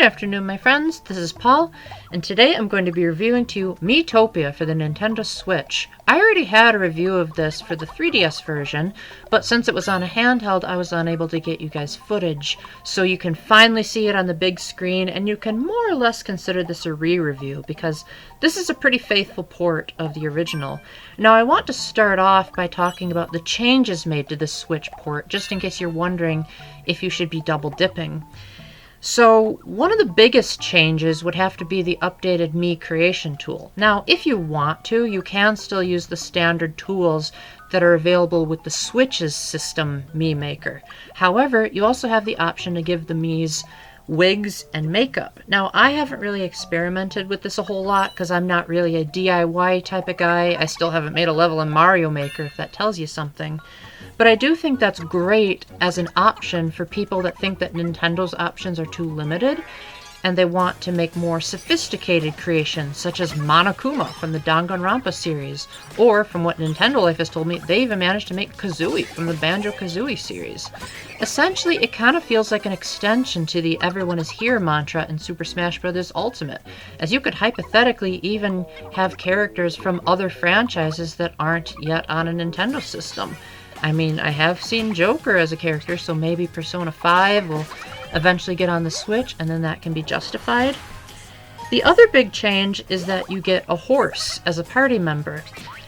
afternoon, my friends. This is Paul, and today I'm going to be reviewing to you Miitopia for the Nintendo Switch. I already had a review of this for the 3DS version, but since it was on a handheld, I was unable to get you guys footage, so you can finally see it on the big screen, and you can more or less consider this a re-review, because this is a pretty faithful port of the original. Now, I want to start off by talking about the changes made to the Switch port, just in case you're wondering if you should be double dipping. So one of the biggest changes would have to be the updated Mii creation tool. Now, if you want to, you can still use the standard tools that are available with the Switch's system Mii Maker. However, you also have the option to give the Miis wigs and makeup. Now, I haven't really experimented with this a whole lot because I'm not really a DIY type of guy. I still haven't made a level in Mario Maker, if that tells you something. But I do think that's great as an option for people that think that Nintendo's options are too limited and they want to make more sophisticated creations, such as Monokuma from the Danganronpa series, or from what Nintendo Life has told me, they even managed to make Kazooie from the Banjo-Kazooie series. Essentially, it kind of feels like an extension to the Everyone is Here mantra in Super Smash Bros. Ultimate, as you could hypothetically even have characters from other franchises that aren't yet on a Nintendo system. I mean, I have seen Joker as a character, so maybe Persona 5 will eventually get on the Switch, and then that can be justified. The other big change is that you get a horse as a party member.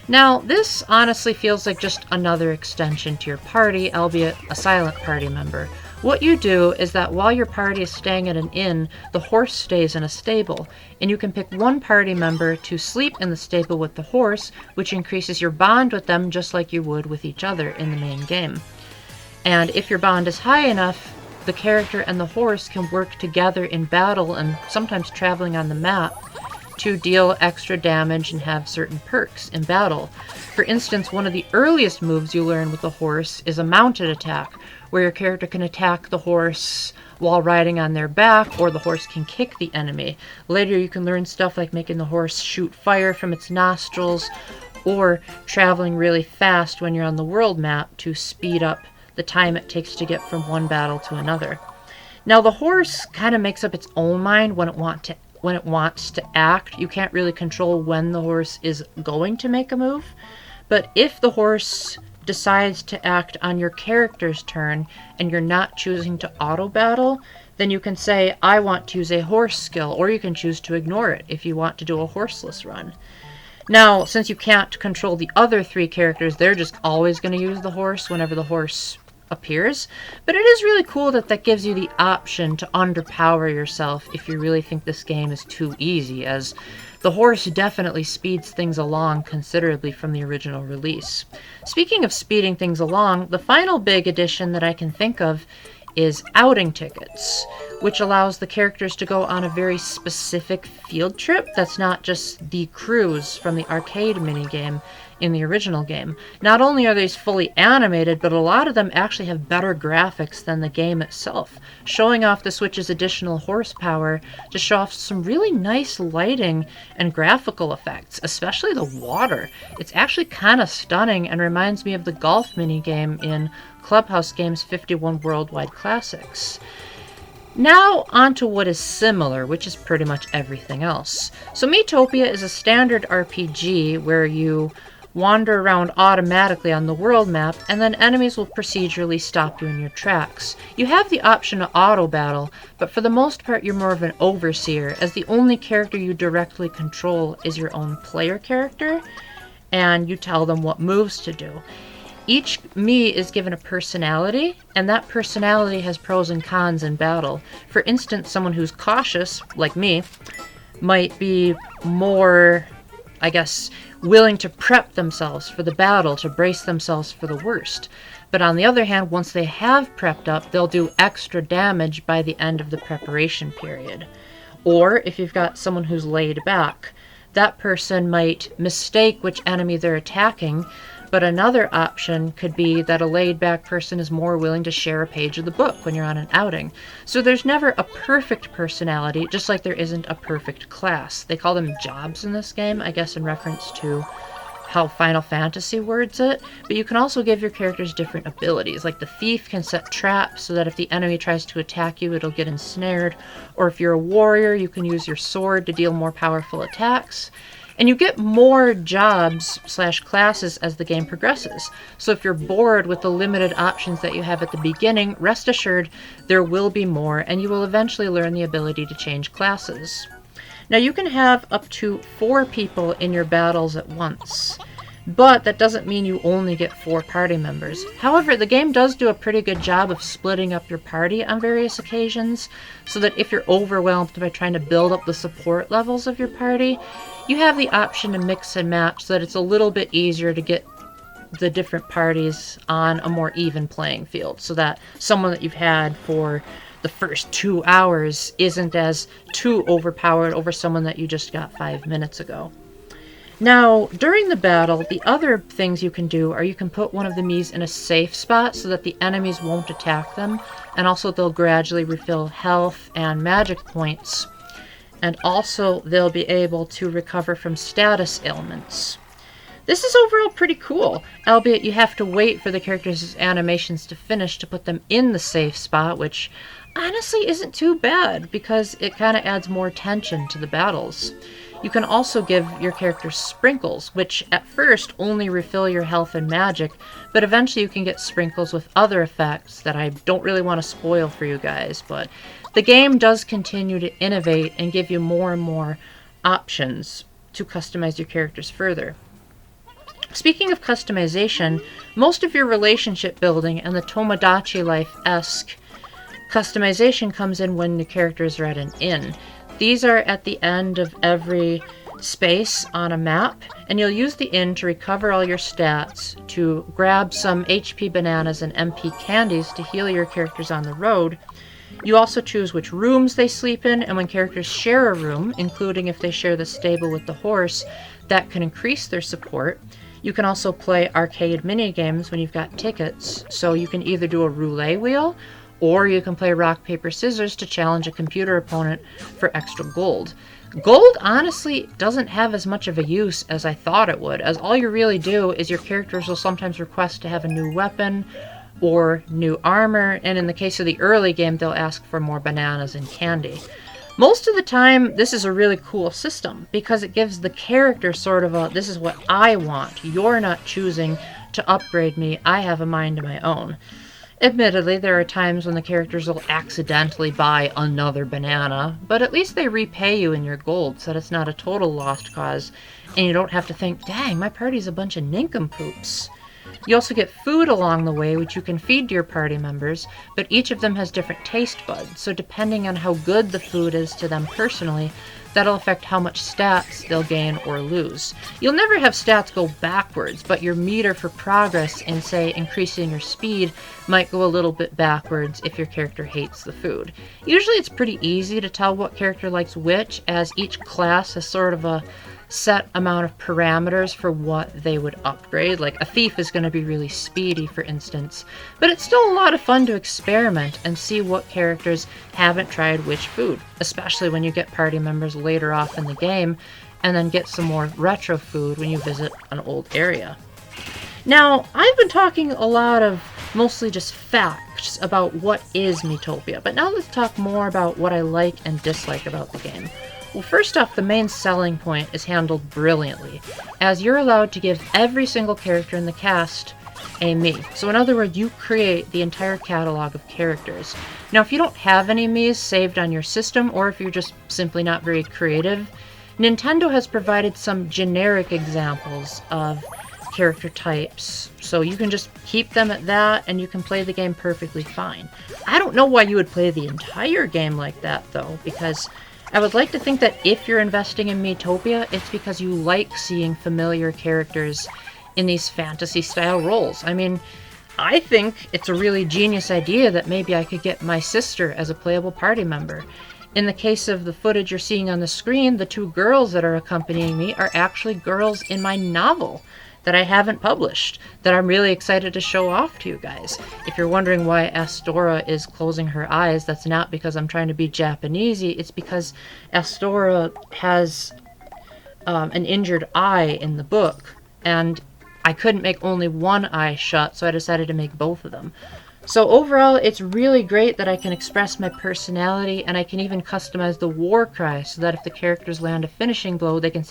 Now, this honestly feels like just another extension to your party, albeit a silent party member. What you do is that while your party is staying at an inn, the horse stays in a stable, and you can pick one party member to sleep in the stable with the horse, which increases your bond with them just like you would with each other in the main game. And if your bond is high enough, the character and the horse can work together in battle and sometimes traveling on the map to deal extra damage and have certain perks in battle. For instance, one of the earliest moves you learn with the horse is a mounted attack, where your character can attack the horse while riding on their back, or the horse can kick the enemy. Later you can learn stuff like making the horse shoot fire from its nostrils, or traveling really fast when you're on the world map to speed up the time it takes to get from one battle to another. Now, the horse kind of makes up its own mind when it wants to act. You can't really control when the horse is going to make a move, but if the horse decides to act on your character's turn and you're not choosing to auto battle, then you can say, I want to use a horse skill, or you can choose to ignore it if you want to do a horseless run. Now, since you can't control the other three characters, they're just always going to use the horse whenever the horse appears. But it is really cool that that gives you the option to underpower yourself if you really think this game is too easy, as the horse definitely speeds things along considerably from the original release. Speaking of speeding things along, the final big addition that I can think of is outing tickets, which allows the characters to go on a very specific field trip that's not just the cruise from the arcade minigame in the original game. Not only are these fully animated, but a lot of them actually have better graphics than the game itself, showing off the Switch's additional horsepower to show off some really nice lighting and graphical effects, especially the water. It's actually kind of stunning and reminds me of the golf minigame in Clubhouse Games' 51 Worldwide Classics. Now, on to what is similar, which is pretty much everything else. So Miitopia is a standard RPG where you wander around automatically on the world map, and then enemies will procedurally stop you in your tracks. You have the option to auto battle, but for the most part you're more of an overseer, as the only character you directly control is your own player character, and you tell them what moves to do. Each Mii is given a personality, and that personality has pros and cons in battle. For instance, someone who's cautious, like me, might be more, I guess, willing to prep themselves for the battle, to brace themselves for the worst. But on the other hand, once they have prepped up, they'll do extra damage by the end of the preparation period. Or if you've got someone who's laid back, that person might mistake which enemy they're attacking, but another option could be that a laid-back person is more willing to share a page of the book when you're on an outing. So there's never a perfect personality, just like there isn't a perfect class. They call them jobs in this game, I guess in reference to how Final Fantasy words it, but you can also give your characters different abilities. Like the thief can set traps so that if the enemy tries to attack you, it'll get ensnared. Or if you're a warrior, you can use your sword to deal more powerful attacks. And you get more jobs/classes as the game progresses. So if you're bored with the limited options that you have at the beginning, rest assured there will be more, and you will eventually learn the ability to change classes. Now you can have up to 4 people in your battles at once, but that doesn't mean you only get 4 party members. However, the game does do a pretty good job of splitting up your party on various occasions, so that if you're overwhelmed by trying to build up the support levels of your party, you have the option to mix and match so that it's a little bit easier to get the different parties on a more even playing field, so that someone that you've had for the first 2 hours isn't as too overpowered over someone that you just got 5 minutes ago. Now, during the battle, the other things you can do are you can put one of the Miis in a safe spot so that the enemies won't attack them, and also they'll gradually refill health and magic points, and also they'll be able to recover from status ailments. This is overall pretty cool, albeit you have to wait for the characters' animations to finish to put them in the safe spot, which honestly isn't too bad because it kind of adds more tension to the battles. You can also give your characters sprinkles, which at first only refill your health and magic, but eventually you can get sprinkles with other effects that I don't really want to spoil for you guys, but the game does continue to innovate and give you more and more options to customize your characters further. Speaking of customization, most of your relationship building and the Tomodachi Life-esque customization comes in when the characters are at an inn. These are at the end of every space on a map, and you'll use the inn to recover all your stats, to grab some HP bananas and MP candies to heal your characters on the road. You also choose which rooms they sleep in, and when characters share a room, including if they share the stable with the horse, that can increase their support. You can also play arcade minigames when you've got tickets, so you can either do a roulette wheel, or you can play rock, paper, scissors to challenge a computer opponent for extra gold. Gold honestly doesn't have as much of a use as I thought it would, as all you really do is your characters will sometimes request to have a new weapon or new armor, and in the case of the early game, they'll ask for more bananas and candy. Most of the time, this is a really cool system because it gives the character sort of a, this is what I want. You're not choosing to upgrade me. I have a mind of my own. Admittedly, there are times when the characters will accidentally buy another banana, but at least they repay you in your gold so that it's not a total lost cause, and you don't have to think, dang, my party's a bunch of nincompoops. You also get food along the way, which you can feed to your party members, but each of them has different taste buds, so depending on how good the food is to them personally, that'll affect how much stats they'll gain or lose. You'll never have stats go backwards, but your meter for progress in, say, increasing your speed might go a little bit backwards if your character hates the food. Usually it's pretty easy to tell what character likes which, as each class has sort of a set amount of parameters for what they would upgrade. Like a thief is going to be really speedy, for instance, but it's still a lot of fun to experiment and see what characters haven't tried which food, especially when you get party members later off in the game and then get some more retro food when you visit an old area. Now, I've been talking a lot of mostly just facts about what is Miitopia, but now let's talk more about what I like and dislike about the game. Well, first off, the main selling point is handled brilliantly, as you're allowed to give every single character in the cast a Mii. So in other words, you create the entire catalog of characters. Now, if you don't have any Miis saved on your system, or if you're just simply not very creative, Nintendo has provided some generic examples of character types, so you can just keep them at that and you can play the game perfectly fine. I don't know why you would play the entire game like that, though, because I would like to think that if you're investing in Miitopia, it's because you like seeing familiar characters in these fantasy-style roles. I mean, I think it's a really genius idea that maybe I could get my sister as a playable party member. In the case of the footage you're seeing on the screen, the 2 girls that are accompanying me are actually girls in my novel that I haven't published, that I'm really excited to show off to you guys. If you're wondering why Astora is closing her eyes, that's not because I'm trying to be Japanesey, it's because Astora has an injured eye in the book, and I couldn't make only one eye shut, so I decided to make both of them. So overall, it's really great that I can express my personality, and I can even customize the war cry so that if the characters land a finishing blow, they can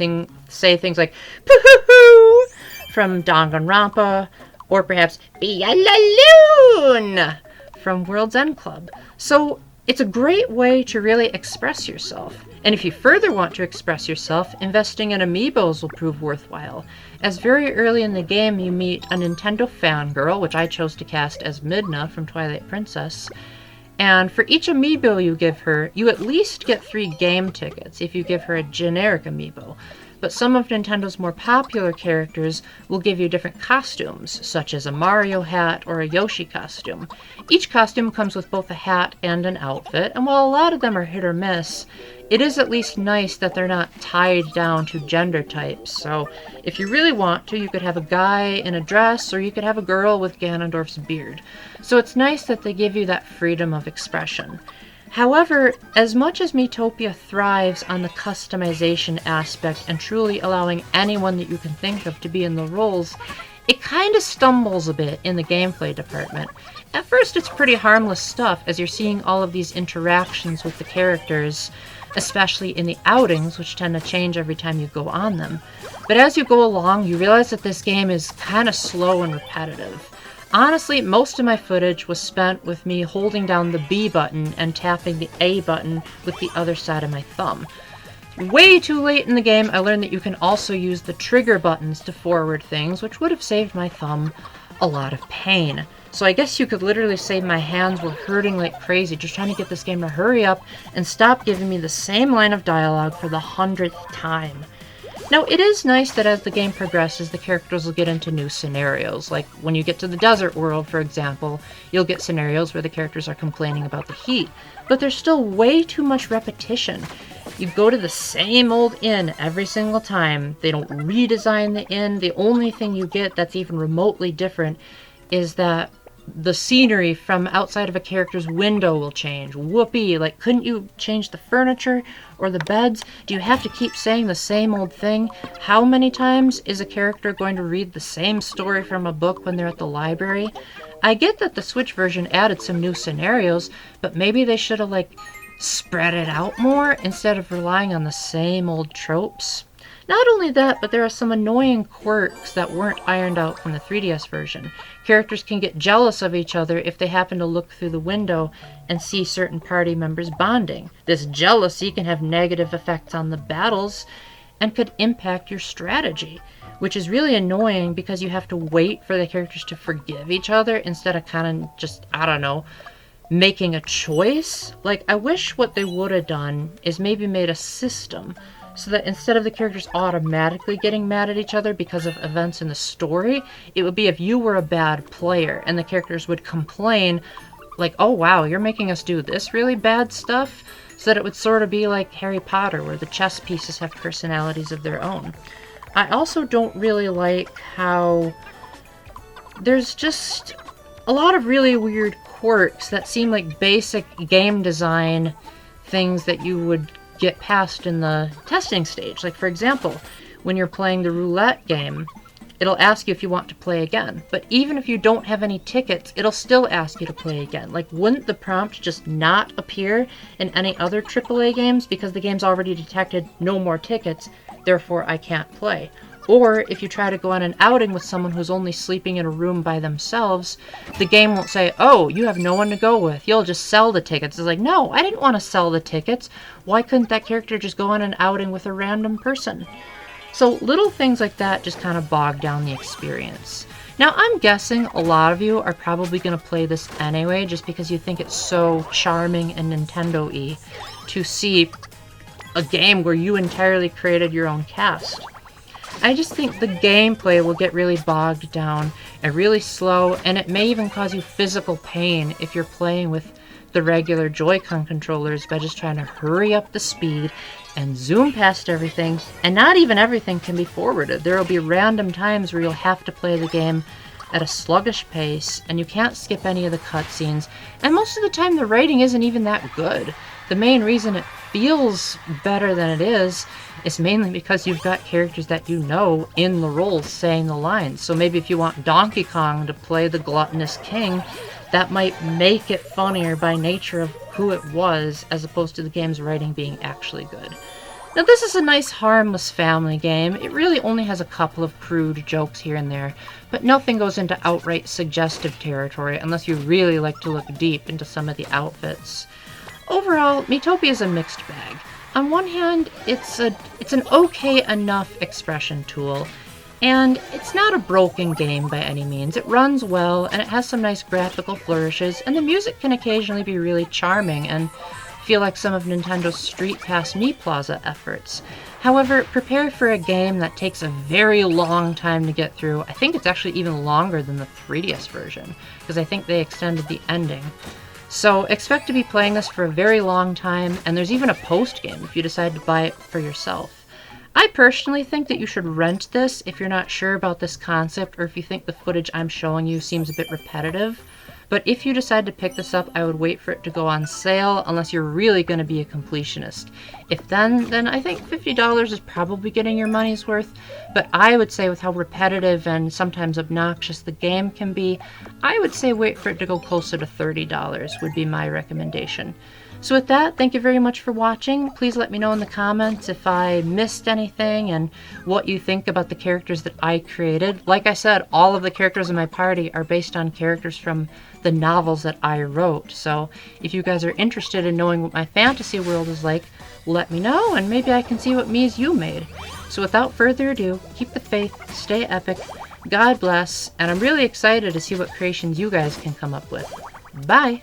say things like "Poo-hoo-hoo" from Danganronpa, or perhaps "Be a Laloon" from World's End Club. So it's a great way to really express yourself. And if you further want to express yourself, investing in amiibos will prove worthwhile, as very early in the game you meet a Nintendo fangirl, which I chose to cast as Midna from Twilight Princess, and for each amiibo you give her, you at least get 3 game tickets if you give her a generic amiibo. But some of Nintendo's more popular characters will give you different costumes, such as a Mario hat or a Yoshi costume. Each costume comes with both a hat and an outfit, and while a lot of them are hit or miss, it is at least nice that they're not tied down to gender types. So if you really want to, you could have a guy in a dress, or you could have a girl with Ganondorf's beard. So it's nice that they give you that freedom of expression. However, as much as Miitopia thrives on the customization aspect and truly allowing anyone that you can think of to be in the roles, it kind of stumbles a bit in the gameplay department. At first it's pretty harmless stuff as you're seeing all of these interactions with the characters, especially in the outings, which tend to change every time you go on them. But as you go along, you realize that this game is kind of slow and repetitive. Honestly, most of my footage was spent with me holding down the B button and tapping the A button with the other side of my thumb. Way too late in the game, I learned that you can also use the trigger buttons to forward things, which would have saved my thumb a lot of pain. So I guess you could literally say my hands were hurting like crazy just trying to get this game to hurry up and stop giving me the same line of dialogue for the 100th time. Now, it is nice that as the game progresses, the characters will get into new scenarios. Like, when you get to the desert world, for example, you'll get scenarios where the characters are complaining about the heat. But there's still way too much repetition. You go to the same old inn every single time. They don't redesign the inn. The only thing you get that's even remotely different is that the scenery from outside of a character's window will change. Whoopee! Like, couldn't you change the furniture or the beds? Do you have to keep saying the same old thing? How many times is a character going to read the same story from a book when they're at the library? I get that the Switch version added some new scenarios, but maybe they should have, spread it out more instead of relying on the same old tropes. Not only that, but there are some annoying quirks that weren't ironed out from the 3DS version. Characters can get jealous of each other if they happen to look through the window and see certain party members bonding. This jealousy can have negative effects on the battles and could impact your strategy, which is really annoying because you have to wait for the characters to forgive each other instead of kind of just, making a choice. I wish what they would have done is maybe made a system so that instead of the characters automatically getting mad at each other because of events in the story, it would be if you were a bad player and the characters would complain, oh wow, you're making us do this really bad stuff, so that it would sort of be like Harry Potter, where the chess pieces have personalities of their own. I also don't really like how there's just a lot of really weird quirks that seem like basic game design things that you would get past in the testing stage. For example, when you're playing the roulette game, it'll ask you if you want to play again. But even if you don't have any tickets, it'll still ask you to play again. Wouldn't the prompt just not appear in any other AAA games because the game's already detected no more tickets, therefore I can't play? Or if you try to go on an outing with someone who's only sleeping in a room by themselves, the game won't say, oh, you have no one to go with, you'll just sell the tickets. It's no, I didn't want to sell the tickets. Why couldn't that character just go on an outing with a random person? So little things like that just kind of bog down the experience. Now, I'm guessing a lot of you are probably going to play this anyway, just because you think it's so charming and Nintendo-y to see a game where you entirely created your own cast. I just think the gameplay will get really bogged down and really slow, and it may even cause you physical pain if you're playing with the regular Joy-Con controllers by just trying to hurry up the speed and zoom past everything, and not even everything can be forwarded. There will be random times where you'll have to play the game at a sluggish pace, and you can't skip any of the cutscenes, and most of the time the writing isn't even that good. The main reason it feels better than it is mainly because you've got characters that you know in the roles saying the lines. So maybe if you want Donkey Kong to play the gluttonous king, that might make it funnier by nature of who it was, as opposed to the game's writing being actually good. Now, this is a nice, harmless family game. It really only has a couple of crude jokes here and there, but nothing goes into outright suggestive territory unless you really like to look deep into some of the outfits. Overall, Miitopia is a mixed bag. On one hand, it's an okay enough expression tool, and it's not a broken game by any means. It runs well, and it has some nice graphical flourishes, and the music can occasionally be really charming and feel like some of Nintendo's Street Pass Me Plaza efforts. However, prepare for a game that takes a very long time to get through. I think it's actually even longer than the 3DS version, because I think they extended the ending. So expect to be playing this for a very long time, and there's even a post-game if you decide to buy it for yourself. I personally think that you should rent this if you're not sure about this concept, or if you think the footage I'm showing you seems a bit repetitive. But if you decide to pick this up, I would wait for it to go on sale unless you're really going to be a completionist. If then I think $50 is probably getting your money's worth. But I would say with how repetitive and sometimes obnoxious the game can be, I would say wait for it to go closer to $30 would be my recommendation. So with that, thank you very much for watching. Please let me know in the comments if I missed anything and what you think about the characters that I created. Like I said, all of the characters in my party are based on characters from the novels that I wrote. So if you guys are interested in knowing what my fantasy world is like, let me know and maybe I can see what Miis you made. So without further ado, keep the faith, stay epic, God bless, and I'm really excited to see what creations you guys can come up with. Bye!